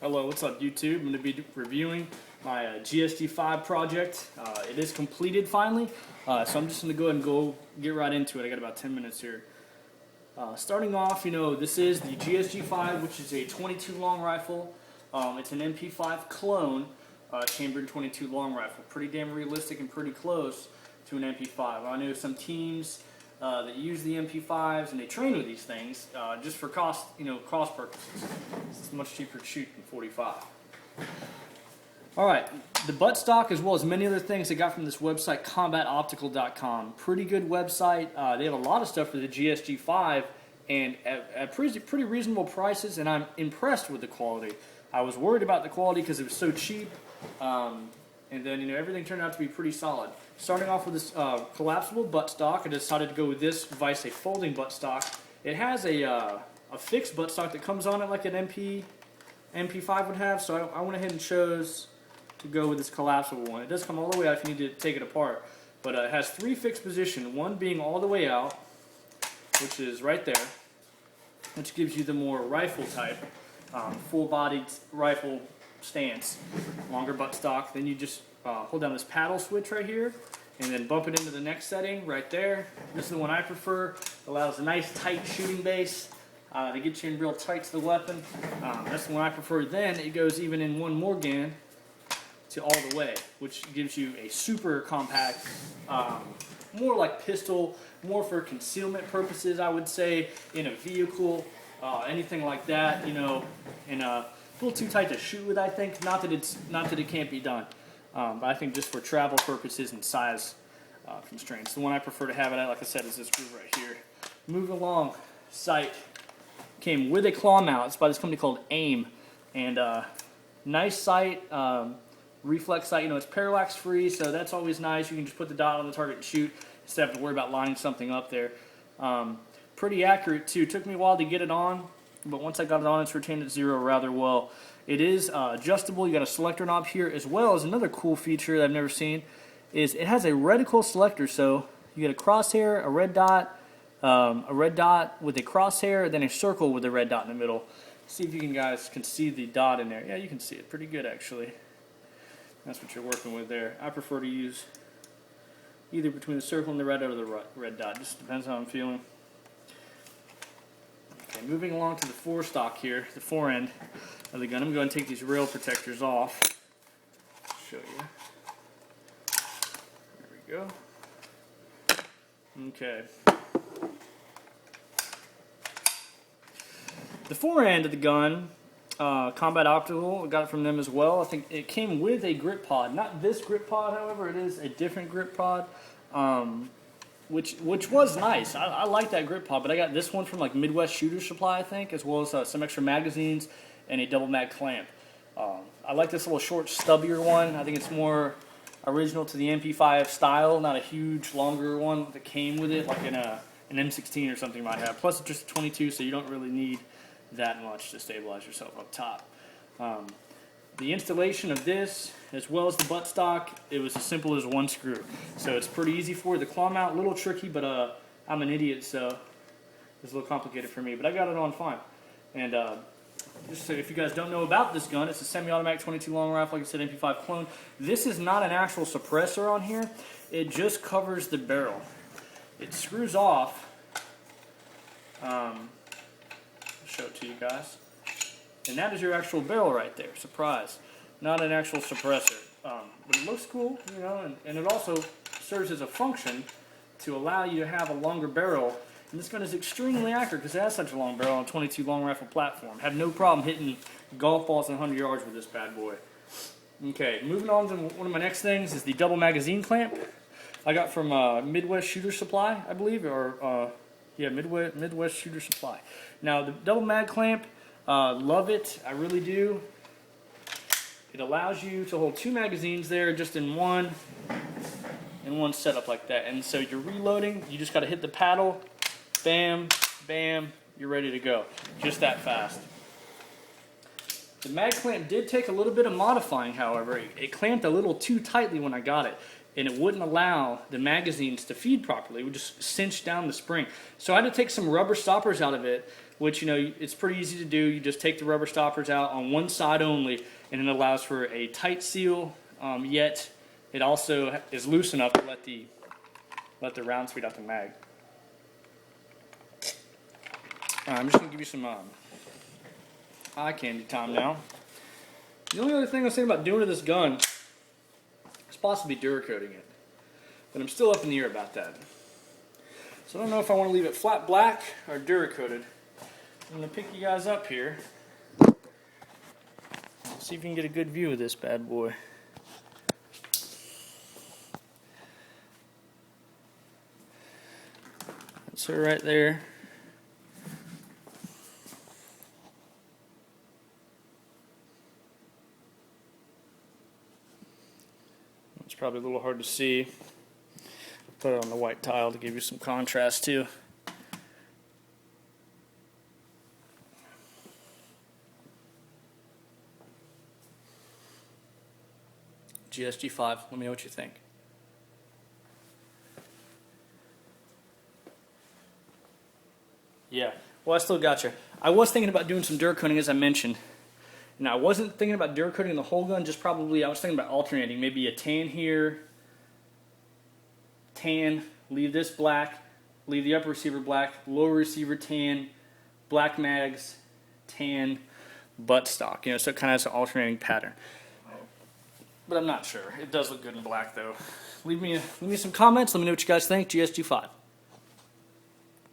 Hello, what's up YouTube? I'm going to be reviewing my Gsg-5 project. It is completed finally, so I'm just going to go ahead and get right into it. I got about 10 minutes here. Starting off, this is the Gsg-5, which is a 22 long rifle. It's an MP5 clone, chambered 22 long rifle. Pretty damn realistic and pretty close to an MP5. I know some teams that use the MP5s and they train with these things just for cost purposes. It's much cheaper to shoot than 45. Alright, the buttstock as well as many other things I got from this website, combatoptical.com. Pretty good website. They have a lot of stuff for the Gsg-5 and at pretty reasonable prices, and I'm impressed with the quality. I was worried about the quality because it was so cheap, and then everything turned out to be pretty solid. Starting off with this collapsible buttstock, I decided to go with this Vice, a folding buttstock. It has a fixed buttstock that comes on it like an MP5 would have, so I went ahead and chose to go with this collapsible one. It does come all the way out if you need to take it apart, but it has 3 fixed positions, one being all the way out, which is right there, which gives you the more rifle type, full-bodied rifle stance, longer buttstock. Then you just hold down this paddle switch right here and then bump it into the next setting right there. This is the one I prefer. It allows a nice tight shooting base to get you in real tight to the weapon. That's the one I prefer. Then it goes even in one more again to all the way, which gives you a super compact, more like pistol, more for concealment purposes, I would say, in a vehicle, anything like that, and a little too tight to shoot with, I think. Not that it can't be done, but I think just for travel purposes and size constraints. The one I prefer to have it at, like I said, is this groove right here. Moving along, sight came with a claw mount. It's by this company called AIM, and nice sight, reflex sight. It's parallax free, so that's always nice. You can just put the dot on the target and shoot instead of having to worry about lining something up there. Pretty accurate too. It took me a while to get it on, but once I got it on, it's retained at 0 rather well. It is adjustable. You got a selector knob here, as well as another cool feature that I've never seen is it has a reticle selector. So you get a crosshair, a red dot with a crosshair, then a circle with a red dot in the middle. See if you guys can see the dot in there. Yeah, you can see it pretty good actually. That's what you're working with there. I prefer to use either between the circle and the red or the red dot. Just depends how I'm feeling. Okay, moving along to the forestock here, the forend of the gun. I'm going to take these rail protectors off. Show you. There we go. Okay. The forend of the gun, Combat Optical, I got it from them as well. I think it came with a grip pod. Not this grip pod, however, it is a different grip pod, which was nice. I like that grip pod, but I got this one from like Midwest Shooter Supply, I think, as well as some extra magazines and a double mag clamp. I like this little short, stubbier one. I think it's more original to the MP5 style, not a huge, longer one that came with it, like in an M16 or something you might have. Plus, it's just 22, so you don't really need that much to stabilize yourself up top. The installation of this, as well as the buttstock, it was as simple as one screw. So it's pretty easy for you. The claw mount, a little tricky, but I'm an idiot, so it's a little complicated for me. But I got it on fine. And just so if you guys don't know about this gun, it's a semi-automatic 22 long rifle, like I said, MP5 clone. This is not an actual suppressor on here. It just covers the barrel. It screws off. I'll show it to you guys. And that is your actual barrel right there. Surprise. Not an actual suppressor. But it looks cool, and it also serves as a function to allow you to have a longer barrel. And this gun is extremely accurate because it has such a long barrel on a 22 long rifle platform. Have no problem hitting golf balls at 100 yards with this bad boy. Okay, moving on to one of my next things is the double magazine clamp. I got from Midwest Shooter Supply, I believe, or yeah, Midwest Shooter Supply. Now, the double mag clamp, love it. I really do. It allows you to hold 2 magazines there just in one setup like that. And so you're reloading, you just got to hit the paddle, bam, bam, you're ready to go. Just that fast. The mag clamp did take a little bit of modifying, however. It clamped a little too tightly when I got it, and it wouldn't allow the magazines to feed properly. It would just cinch down the spring. So I had to take some rubber stoppers out of it, which, you know, it's pretty easy to do. You just take the rubber stoppers out on one side only, and it allows for a tight seal, yet it also is loose enough to let the round speed out the mag. I'm just going to give you some eye candy time now. The only other thing I was thinking about doing to this gun is possibly Duracoating it, but I'm still up in the air about that. So I don't know if I want to leave it flat black or Duracoated. I'm going to pick you guys up here. See if you can get a good view of this bad boy. That's her right there. It's probably a little hard to see. Put it on the white tile to give you some contrast too. Gsg-5, let me know what you think. Yeah, well, I still got you. I was thinking about doing some Duracoating, as I mentioned. Now, I wasn't thinking about Duracoating the whole gun, just probably, I was thinking about alternating. Maybe a tan here, tan, leave this black, leave the upper receiver black, lower receiver tan, black mags, tan, buttstock. You know, so it kind of has an alternating pattern. But I'm not sure. It does look good in black, though. Leave me some comments. Let me know what you guys think. Gsg-5.